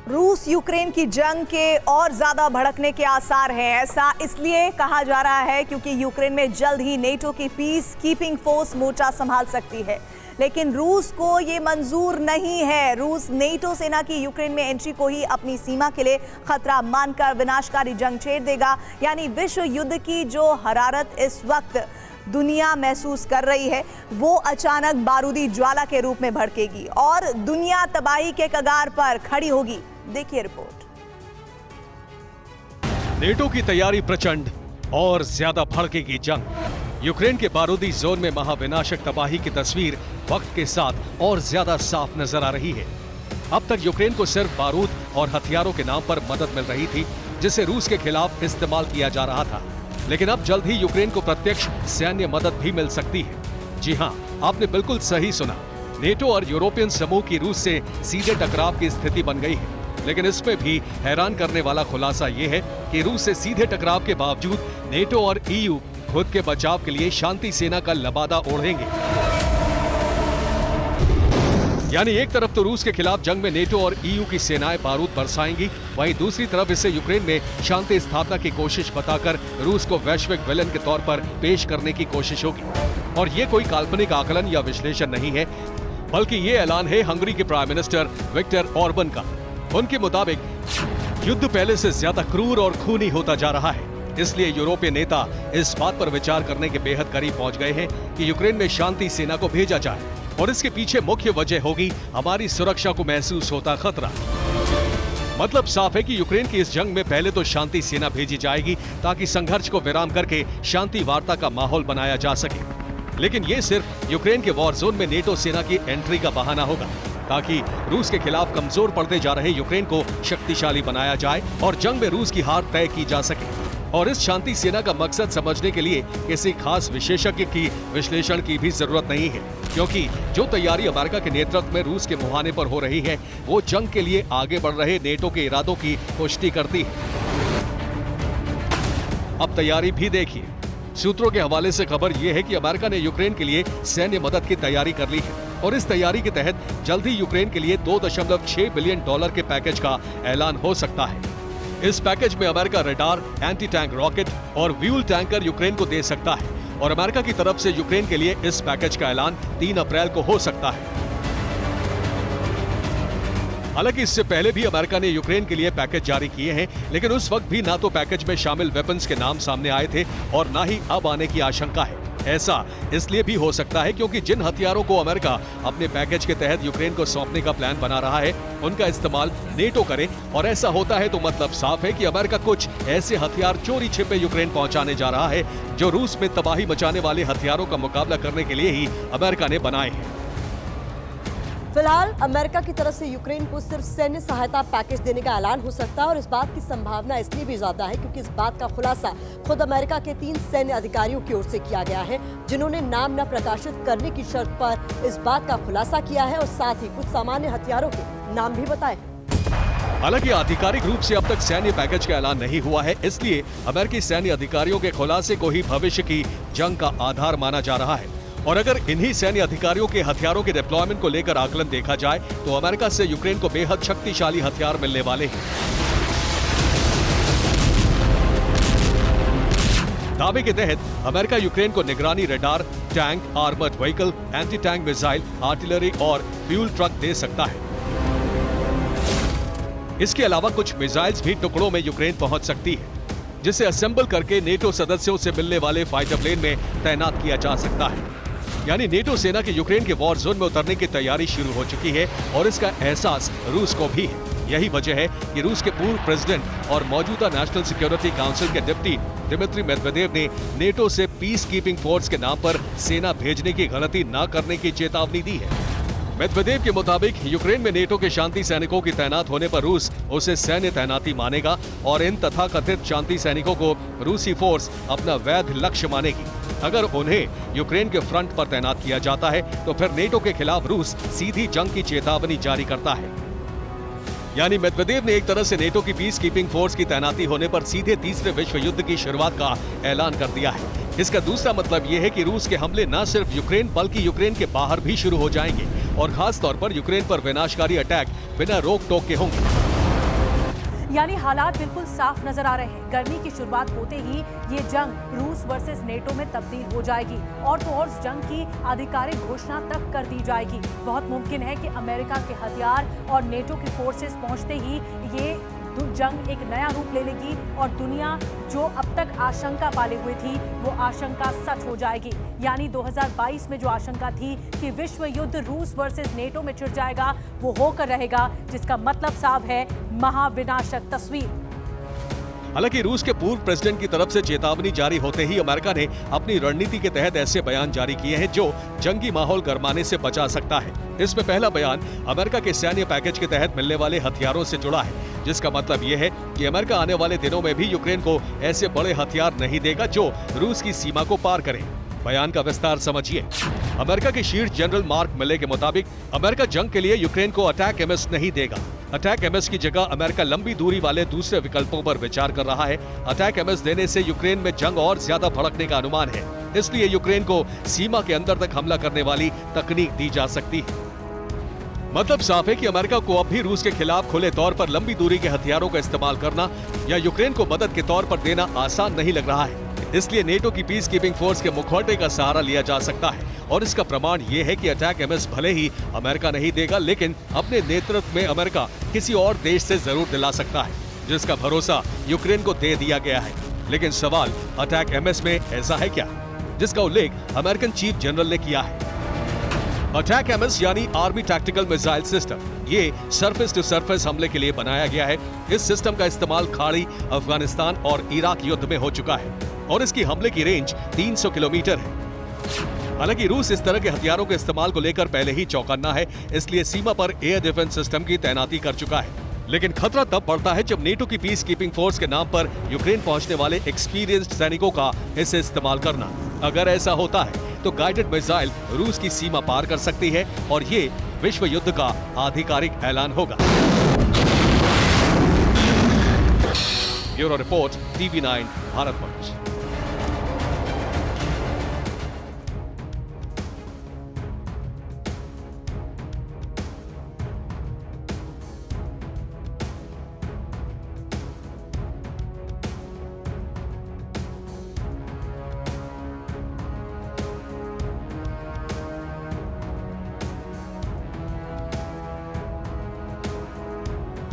रूस यूक्रेन की जंग के और ज्यादा भड़कने के आसार हैं। ऐसा इसलिए कहा जा रहा है क्योंकि यूक्रेन में जल्द ही नेटो की पीस कीपिंग फोर्स मोर्चा संभाल सकती है, लेकिन रूस को ये मंजूर नहीं है। रूस नेटो सेना की यूक्रेन में एंट्री को ही अपनी सीमा के लिए खतरा मानकर विनाशकारी जंग छेड़ देगा। यानी विश्व युद्ध की जो हरारत इस वक्त दुनिया महसूस कर रही है वो अचानक बारूदी ज्वाला के रूप में भड़केगी और दुनिया तबाही के कगार पर खड़ी होगी। देखिए रिपोर्ट। नेटो की तैयारी प्रचंड और ज्यादा भड़केगी जंग। यूक्रेन के बारूदी जोन में महाविनाशक तबाही की तस्वीर वक्त के साथ और ज्यादा साफ नजर आ रही है। अब तक यूक्रेन को सिर्फ बारूद और हथियारों के नाम पर मदद मिल रही थी, जिसे रूस के खिलाफ इस्तेमाल किया जा रहा था, लेकिन अब जल्द ही यूक्रेन को प्रत्यक्ष सैन्य मदद भी मिल सकती है। जी हां, आपने बिल्कुल सही सुना। नेटो और यूरोपियन समूह की रूस से सीधे टकराव की स्थिति बन गई है, लेकिन इसमें भी हैरान करने वाला खुलासा ये है कि रूस से सीधे टकराव के बावजूद नेटो और ईयू खुद के बचाव के लिए शांति सेना का लबादा ओढ़ेंगे। यानी एक तरफ तो रूस के खिलाफ जंग में नेटो और ईयू की सेनाएं बारूद बरसाएंगी, वहीं दूसरी तरफ इसे यूक्रेन में शांति स्थापना की कोशिश बताकर रूस को वैश्विक विलन के तौर पर पेश करने की कोशिश होगी। और ये कोई काल्पनिक आकलन या विश्लेषण नहीं है, बल्कि ये ऐलान है हंगरी के प्राइम मिनिस्टर विक्टर ऑर्बन का। उनके मुताबिक युद्ध पहले से ज्यादा क्रूर और खूनी होता जा रहा है, इसलिए यूरोपीय नेता इस बात पर विचार करने के बेहद करीब पहुंच गए हैं कि यूक्रेन में शांति सेना को भेजा जाए, और इसके पीछे मुख्य वजह होगी हमारी सुरक्षा को महसूस होता खतरा। मतलब साफ है कि यूक्रेन की इस जंग में पहले तो शांति सेना भेजी जाएगी ताकि संघर्ष को विराम करके शांति वार्ता का माहौल बनाया जा सके, लेकिन ये सिर्फ यूक्रेन के वॉर जोन में नेटो सेना की एंट्री का बहाना होगा ताकि रूस के खिलाफ कमजोर पड़ते जा रहे यूक्रेन को शक्तिशाली बनाया जाए और जंग में रूस की हार तय की जा सके। और इस शांति सेना का मकसद समझने के लिए किसी खास विशेषज्ञ की विश्लेषण की भी जरूरत नहीं है, क्योंकि जो तैयारी अमेरिका के नेतृत्व में रूस के मुहाने पर हो रही है वो जंग के लिए आगे बढ़ रहे नेटो के इरादों की पुष्टि करती है। अब तैयारी भी देखिए। सूत्रों के हवाले से खबर यह है कि अमेरिका ने यूक्रेन के लिए सैन्य मदद की तैयारी कर ली है और इस तैयारी के तहत जल्द ही यूक्रेन के लिए $2.6 बिलियन के पैकेज का ऐलान हो सकता है। इस पैकेज में America radar, anti tank rocket और व्यूल टैंकर यूक्रेन को दे सकता है और अमेरिका की तरफ से यूक्रेन के लिए इस पैकेज का ऐलान 3 अप्रैल को हो सकता है। हालांकि इससे पहले भी अमेरिका ने यूक्रेन के लिए पैकेज जारी किए हैं, लेकिन उस वक्त भी ना तो पैकेज में शामिल वेपन्स के नाम सामने आए थे और ना ही अब आने की आशंका है। ऐसा इसलिए भी हो सकता है क्योंकि जिन हथियारों को अमेरिका अपने पैकेज के तहत यूक्रेन को सौंपने का प्लान बना रहा है उनका इस्तेमाल नेटो करे, और ऐसा होता है तो मतलब साफ है कि अमेरिका कुछ ऐसे हथियार चोरी छिपे यूक्रेन पहुंचाने जा रहा है जो रूस में तबाही मचाने वाले हथियारों का मुकाबला करने के लिए ही अमेरिका ने बनाए हैं। फिलहाल अमेरिका की तरफ से यूक्रेन को सिर्फ सैन्य सहायता पैकेज देने का ऐलान हो सकता है और इस बात की संभावना इसलिए भी ज्यादा है क्योंकि इस बात का खुलासा खुद अमेरिका के 3 सैन्य अधिकारियों की ओर से किया गया है, जिन्होंने नाम न प्रकाशित करने की शर्त पर इस बात का खुलासा किया है और साथ ही कुछ सामान्य हथियारों के नाम भी बताए। हालांकि आधिकारिक रूप से अब तक सैन्य पैकेज का ऐलान नहीं हुआ है, इसलिए अमेरिकी सैन्य अधिकारियों के खुलासे को ही भविष्य की जंग का आधार माना जा रहा है। और अगर इन्हीं सैन्य अधिकारियों के हथियारों के डिप्लॉयमेंट को लेकर आकलन देखा जाए तो अमेरिका से यूक्रेन को बेहद शक्तिशाली हथियार मिलने वाले हैं। दावे के तहत अमेरिका यूक्रेन को निगरानी radar, tank, armoured vehicle, anti tank missile, artillery और फ्यूल ट्रक दे सकता है। इसके अलावा कुछ मिसाइल्स भी टुकड़ों में यूक्रेन पहुंच सकती है, जिसे असेंबल करके नेटो सदस्यों से मिलने वाले फाइटर प्लेन में तैनात किया जा सकता है। यानी नेटो सेना के यूक्रेन के वॉर जोन में उतरने की तैयारी शुरू हो चुकी है और इसका एहसास रूस को भी है। यही वजह है कि रूस के पूर्व प्रेसिडेंट और मौजूदा नेशनल सिक्योरिटी काउंसिल के डिप्टी दिमित्री मेदवेदेव ने नेटो से पीस कीपिंग फोर्स के नाम पर सेना भेजने की गलती न करने की चेतावनी दी है। मेदवेदेव के मुताबिक यूक्रेन में नेटो के शांति सैनिकों की तैनात होने पर रूस उसे सैन्य तैनाती मानेगा और इन तथाकथित शांति सैनिकों को रूसी फोर्स अपना वैध लक्ष्य मानेगी। अगर उन्हें यूक्रेन के फ्रंट पर तैनात किया जाता है तो फिर नेटो के खिलाफ रूस सीधी जंग की चेतावनी जारी करता है। यानी मेदवेदेव ने एक तरह से नेटो की पीस कीपिंग फोर्स की तैनाती होने पर सीधे तीसरे विश्व युद्ध की शुरुआत का ऐलान कर दिया है। इसका दूसरा मतलब यह है कि रूस के हमले न सिर्फ यूक्रेन बल्कि यूक्रेन के बाहर भी शुरू हो जाएंगे और खास तौर पर यूक्रेन पर विनाशकारी अटैक बिना रोक टोक के होंगे। यानी हालात बिल्कुल साफ नजर आ रहे हैं। गर्मी की शुरुआत होते ही ये जंग रूस वर्सेस नेटो में तब्दील हो जाएगी और तो और जंग की आधिकारिक घोषणा तक कर दी जाएगी। बहुत मुमकिन है कि अमेरिका के हथियार और नेटो की फोर्सेस पहुंचते ही ये जंग एक नया रूप ले लेगी और दुनिया जो अब तक आशंका पाले हुए थी वो आशंका सच हो जाएगी। यानी 2022 में जो आशंका थी कि विश्व युद्ध रूस वर्सेस नेटो में छिड़ जाएगा वो होकर रहेगा, जिसका मतलब साफ है महाविनाशक तस्वीर। हालांकि रूस के पूर्व प्रेसिडेंट की तरफ से चेतावनी जारी होते ही अमेरिका ने अपनी रणनीति के तहत ऐसे बयान जारी किए हैं जो जंगी माहौल गरमाने से बचा सकता है। इसमें पहला बयान अमेरिका के सैन्य पैकेज के तहत मिलने वाले हथियारों से जुड़ा है, जिसका मतलब ये है कि अमेरिका आने वाले दिनों में भी यूक्रेन को ऐसे बड़े हथियार नहीं देगा जो रूस की सीमा को पार करें। बयान का विस्तार समझिए। अमेरिका के शीर्ष जनरल मार्क मिले के मुताबिक अमेरिका जंग के लिए यूक्रेन को अटैक एमएस नहीं देगा। अटैक एमएस की जगह अमेरिका लंबी दूरी वाले दूसरे विकल्पों पर विचार कर रहा है। अटैक एमएस देने से यूक्रेन में जंग और ज्यादा भड़कने का अनुमान है, इसलिए यूक्रेन को सीमा के अंदर तक हमला करने वाली तकनीक दी जा सकती है। मतलब साफ है कि अमेरिका को अब भी रूस के खिलाफ खुले तौर पर लंबी दूरी के हथियारों का इस्तेमाल करना या यूक्रेन को मदद के तौर पर देना आसान नहीं लग रहा है। इसलिए नेटो की पीस कीपिंग फोर्स के मुखौटे का सहारा लिया जा सकता है और इसका प्रमाण ये है कि अटैक एमएस भले ही अमेरिका नहीं देगा, लेकिन अपने नेतृत्व में अमेरिका किसी और देश से जरूर दिला सकता है, जिसका भरोसा यूक्रेन को दे दिया गया है। लेकिन सवाल अटैक एमएस में ऐसा है क्या, जिसका उल्लेख अमेरिकन चीफ जनरल ने किया है। अटैक एमएस यानी आर्मी टैक्टिकल मिसाइल सिस्टम, ये सरफेस टू सरफेस हमले के लिए बनाया गया है। इस सिस्टम का इस्तेमाल खाड़ी, अफगानिस्तान और इराक युद्ध में हो चुका है और इसकी हमले की रेंज 300 किलोमीटर है। हालांकि रूस इस तरह के हथियारों के इस्तेमाल को लेकर पहले ही चौकन्ना है, इसलिए सीमा पर एयर डिफेंस सिस्टम की तैनाती कर चुका है। लेकिन खतरा तब बढ़ता है जब नेटो की पीस कीपिंग फोर्स के नाम पर यूक्रेन पहुंचने वाले एक्सपीरियंस्ड सैनिकों का इसे इस्तेमाल करना। अगर ऐसा होता है तो गाइडेड मिसाइल रूस की सीमा पार कर सकती है और ये विश्व युद्ध का आधिकारिक ऐलान होगा। ब्यूरो रिपोर्ट, TV9 भारत मंच।